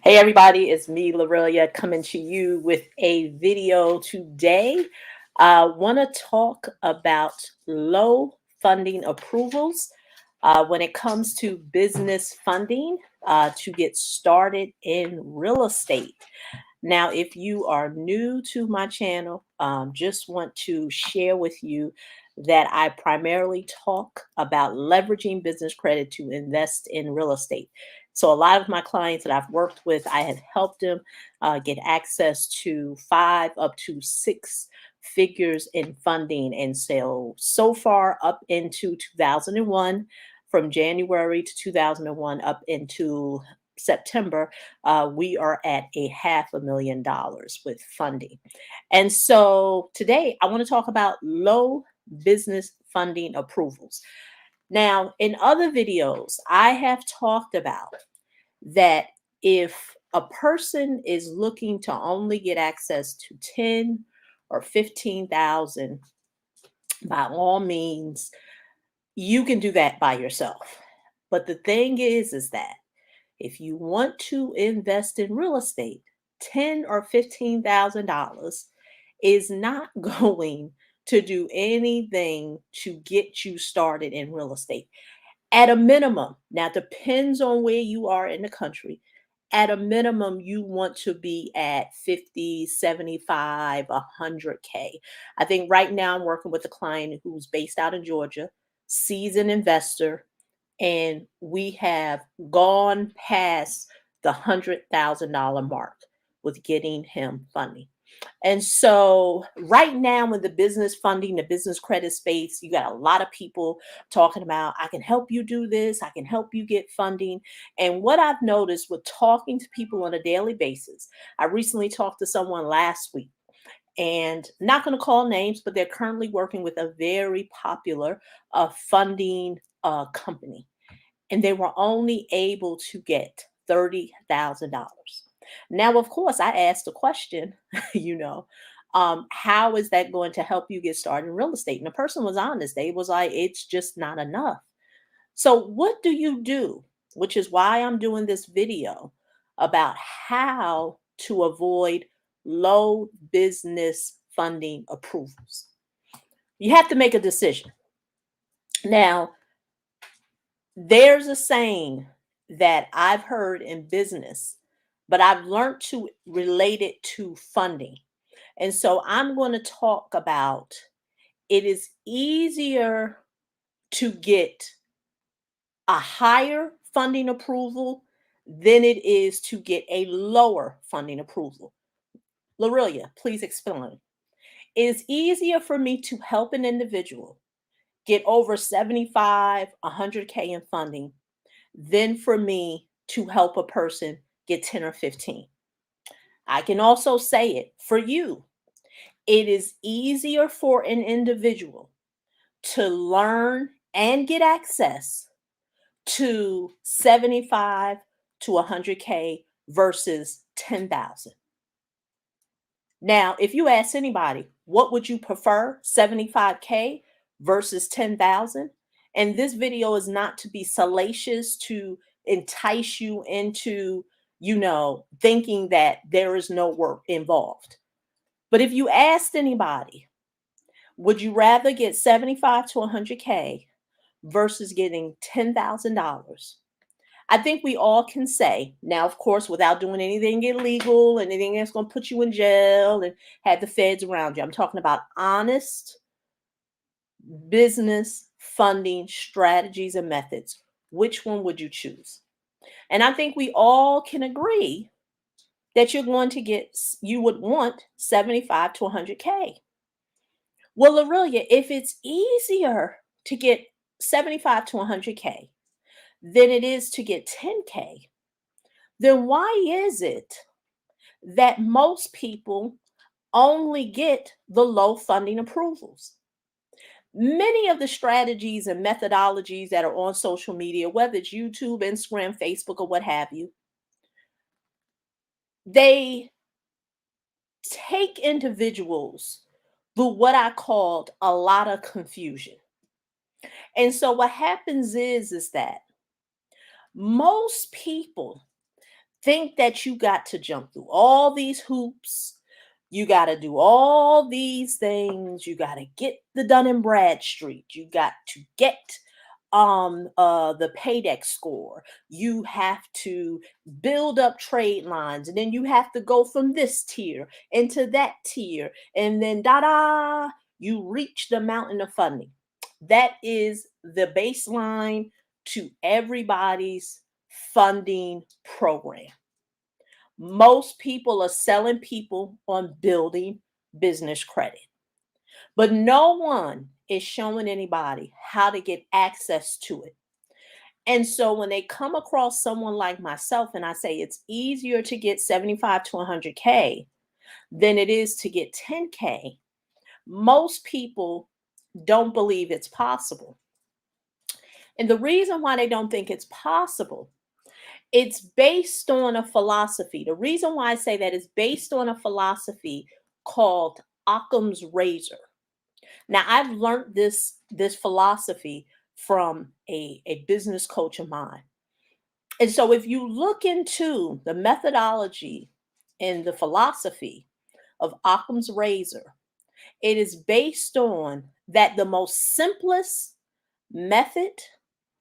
Hey everybody, it's me, Lorelia, coming to you with a video today. I want to talk about low funding approvals when it comes to business funding to get started in real estate. Now, if you are new to my channel, just want to share with you that I primarily talk about leveraging business credit to invest in real estate. So, a lot of my clients that I've worked with, I have helped them get access to 5 up to 6 figures in funding. And so far up into 2001, from January to 2001 up into September, we are at a $500,000 with funding. And so today I want to talk about low business funding approvals. Now, in other videos, I have talked about that if a person is looking to only get access to 10 or 15,000, by all means, you can do that by yourself. But the thing is that if you want to invest in real estate, 10 or $15,000 is not going to do anything to get you started in real estate. At a minimum, now it depends on where you are in the country. At a minimum, you want to be at 50, 75, 100K. I think right now I'm working with a client who's based out in Georgia, seasoned investor, and we have gone past the $100,000 mark with getting him funding. And so, right now, in the business funding, the business credit space, you got a lot of people talking about, I can help you do this, I can help you get funding. And what I've noticed with talking to people on a daily basis, I recently talked to someone last week, and not going to call names, but they're currently working with a very popular funding company, and they were only able to get $30,000. Now, of course, I asked the question, how is that going to help you get started in real estate? And the person was honest. They was like, it's just not enough. So, what do you do? Which is why I'm doing this video about how to avoid low business funding approvals. You have to make a decision. Now, there's a saying that I've heard in business, but I've learned to relate it to funding. And so I'm going to talk about it is easier to get a higher funding approval than it is to get a lower funding approval. Lorelia, please explain. It is easier for me to help an individual get over 75, 100K in funding than for me to help a person get 10 or 15. I can also say it for you. It is easier for an individual to learn and get access to 75 to 100K versus 10,000. Now, if you ask anybody, what would you prefer, 75K versus 10,000? And this video is not to be salacious, to entice you into, thinking that there is no work involved. But if you asked anybody, would you rather get 75 to 100K versus getting $10,000? I think we all can say, now, of course, without doing anything illegal, anything that's going to put you in jail and have the feds around you. I'm talking about honest business funding strategies and methods. Which one would you choose? And I think we all can agree that you would want 75 to 100K. Well, Aurelia, if it's easier to get 75 to 100K than it is to get 10K, then why is it that most people only get the low funding approvals? Many of the strategies and methodologies that are on social media, whether it's YouTube, Instagram, Facebook, or what have you, they take individuals through what I called a lot of confusion. And so what happens is that most people think that you got to jump through all these hoops. You got to do all these things. You got to get the Dun and Bradstreet. You got to get the paydex score. You have to build up trade lines, and then you have to go from this tier into that tier, and then you reach the mountain of funding. That is the baseline to everybody's funding program. Most people are selling people on building business credit, but no one is showing anybody how to get access to it. And so when they come across someone like myself and I say it's easier to get 75 to 100K than it is to get 10K, most people don't believe it's possible. And the reason why they don't think it's possible, it's based on a philosophy. The reason why I say that is based on a philosophy called Occam's Razor. Now, I've learned this philosophy from a business coach of mine. And so if you look into the methodology and the philosophy of Occam's Razor, it is based on that the most simplest method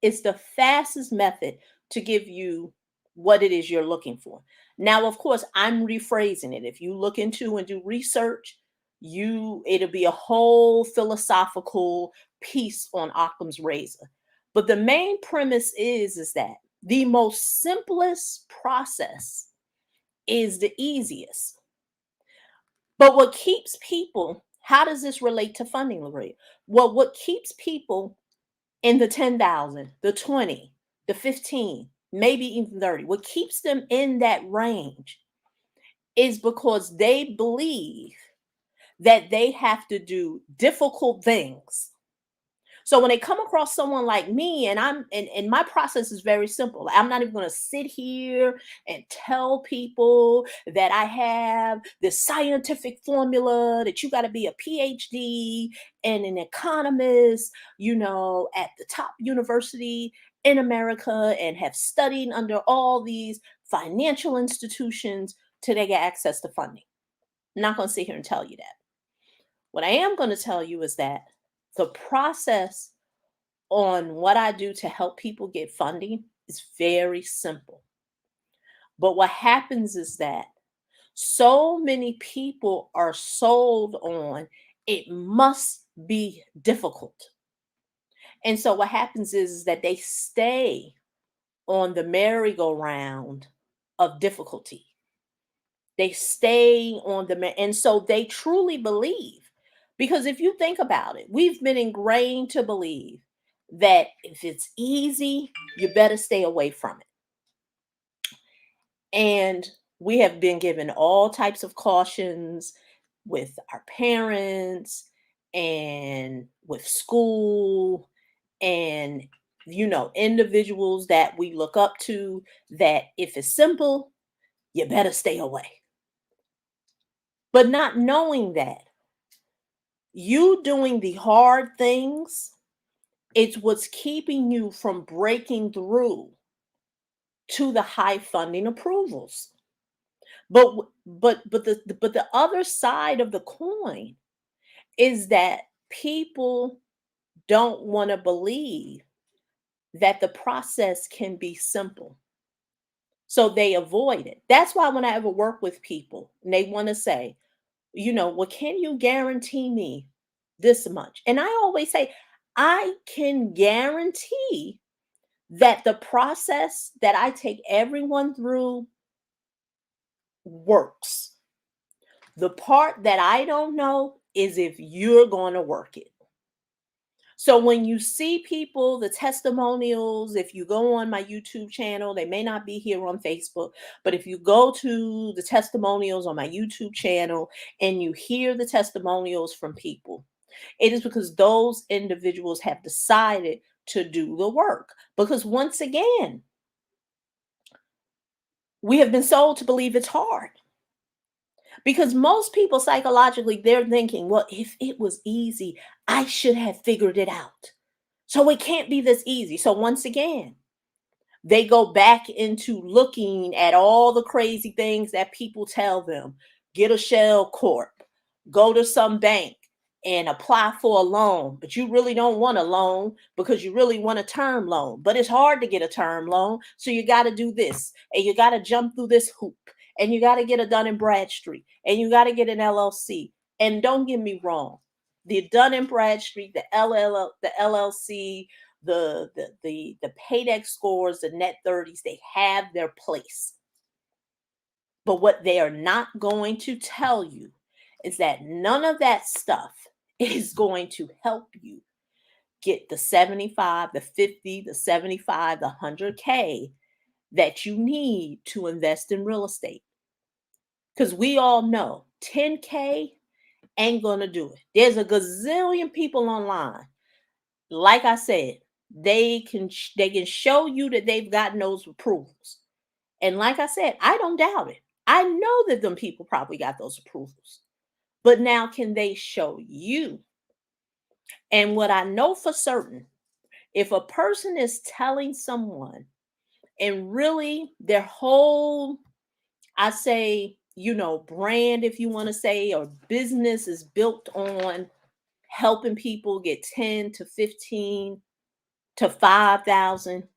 is the fastest method to give you what it is you're looking for. Now, of course, I'm rephrasing it. If you look into and do research, it'll be a whole philosophical piece on Occam's Razor. But the main premise is that the most simplest process is the easiest. But what keeps people, how does this relate to funding, Lorraine? Well, what keeps people in the 10,000, the 20, the 15, maybe even 30, what keeps them in that range is because they believe that they have to do difficult things. So when they come across someone like me, and my process is very simple. I'm not even going to sit here and tell people that I have this scientific formula that you got to be a PhD and an economist, at the top university in America and have studied under all these financial institutions to they get access to funding. I'm not going to sit here and tell you that. What I am going to tell you is that the process on what I do to help people get funding is very simple. But what happens is that so many people are sold on it must be difficult. And so what happens is that they stay on the merry-go-round of difficulty. They stay on and so they truly believe, because if you think about it, we've been ingrained to believe that if it's easy, you better stay away from it. And we have been given all types of cautions with our parents and with school and individuals that we look up to, that if it's simple, you better stay away. But not knowing that you doing the hard things, it's what's keeping you from breaking through to the high funding approvals. But the other side of the coin is that people don't want to believe that the process can be simple. So they avoid it. That's why when I ever work with people and they want to say, well, can you guarantee me this much? And I always say, I can guarantee that the process that I take everyone through works. The part that I don't know is if you're going to work it. So when you see people, the testimonials, if you go on my YouTube channel, they may not be here on Facebook, but if you go to the testimonials on my YouTube channel and you hear the testimonials from people, it is because those individuals have decided to do the work. Because once again, we have been sold to believe it's hard. Because most people psychologically, they're thinking, well, if it was easy, I should have figured it out. So it can't be this easy. So once again, They go back into looking at all the crazy things that people tell them. Get a shell corp, go to some bank and apply for a loan, but you really don't want a loan because you really want a term loan. But it's hard to get a term loan, so you got to do this and you got to jump through this hoop and you got to get a Dun and Bradstreet and you got to get an LLC. And don't get me wrong, the Dun and Bradstreet, the LLC, the paydex scores, the net 30s, they have their place. But what they are not going to tell you is that none of that stuff is going to help you get the 75, the 50, the 75, the 100K that you need to invest in real estate. Because we all know 10K ain't going to do it. There's a gazillion people online. Like I said, they can show you that they've gotten those approvals. And like I said, I don't doubt it. I know that them people probably got those approvals. But now can they show you? And what I know for certain, if a person is telling someone and really their whole, I say, brand, if you want to say, or business is built on helping people get 10 to 15 to 5,000,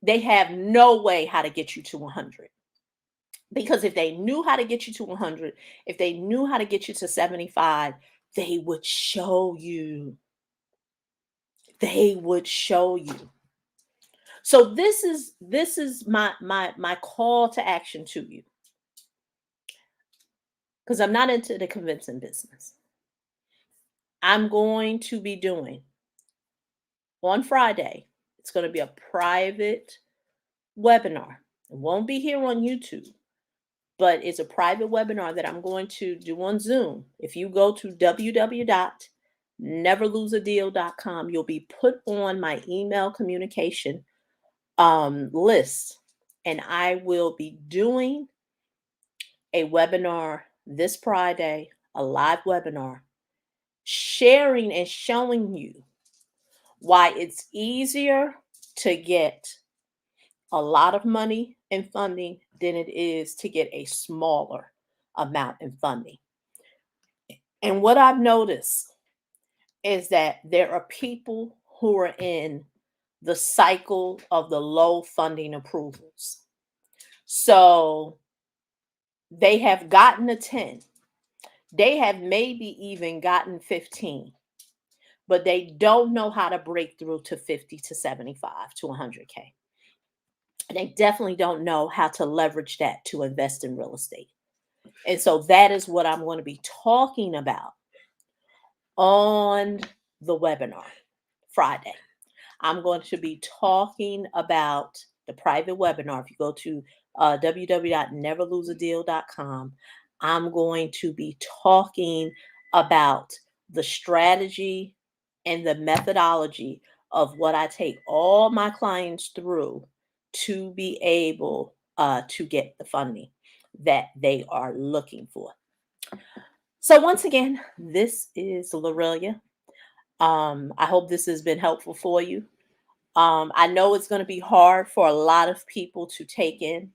they have no way how to get you to 100. Because if they knew how to get you to 100, if they knew how to get you to 75, they would show you. They would show you. So this is my call to action to you. Because I'm not into the convincing business. I'm going to be doing on Friday, it's going to be a private webinar. It won't be here on YouTube, but it's a private webinar that I'm going to do on Zoom. If you go to www.neverloseadeal.com, you'll be put on my email communication list, and I will be doing a webinar this Friday, a live webinar, sharing and showing you why it's easier to get a lot of money in funding than it is to get a smaller amount in funding. And what I've noticed is that there are people who are in the cycle of the low funding approvals. So they have gotten a 10. They have maybe even gotten 15, but they don't know how to break through to 50 to 75 to 100K. They definitely don't know how to leverage that to invest in real estate. And so that is what I'm going to be talking about on the webinar Friday. I'm going to be talking about the private webinar. If you go to www.neverloseadeal.com, I'm going to be talking about the strategy and the methodology of what I take all my clients through to be able to get the funding that they are looking for. So once again, this is Lorelia. I hope this has been helpful for you. I know it's going to be hard for a lot of people to take in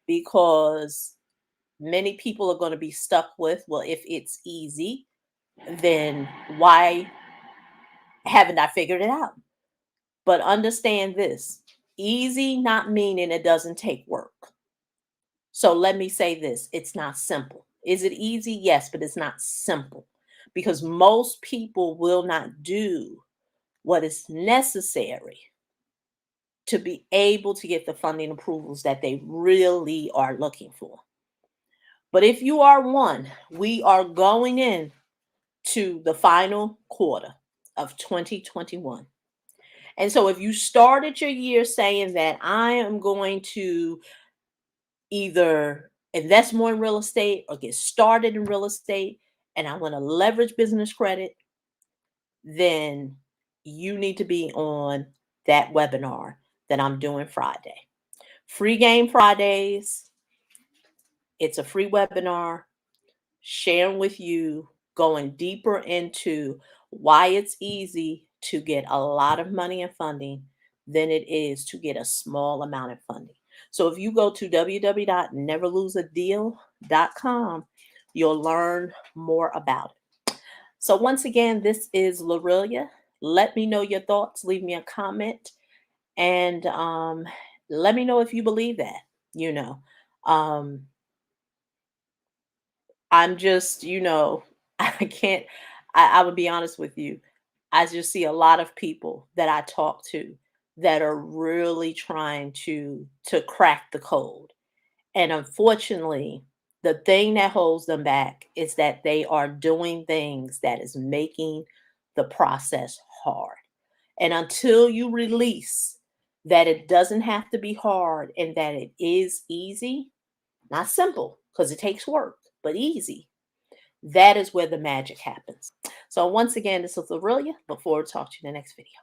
because many people are going to be stuck with, well, if it's easy, then why haven't I figured it out? But understand this, easy not meaning it doesn't take work. So let me say this, it's not simple. Is it easy? Yes, but it's not simple because most people will not do what is necessary to be able to get the funding approvals that they really are looking for. But if you are one, we are going in to the final quarter of 2021. And so if you started your year saying that I am going to either invest more in real estate or get started in real estate and I want to leverage business credit, then you need to be on that webinar that I'm doing Friday. Free Game Fridays. It's a free webinar sharing with you, going deeper into why it's easy to get a lot of money and funding than it is to get a small amount of funding. So if you go to www.neverloseadeal.com, you'll learn more about it. So once again, this is Lorelia. Let me know your thoughts. Leave me a comment, and let me know if you believe that. You know, um, I'm just, I can't. I would be honest with you. I just see a lot of people that I talk to that are really trying to crack the code. And unfortunately, the thing that holds them back is that they are doing things that is making the process hard. And until you release that it doesn't have to be hard and that it is easy, not simple because it takes work, but easy, that is where the magic happens. So once again, this is Aurelia. Look forward to talking to you in the next video.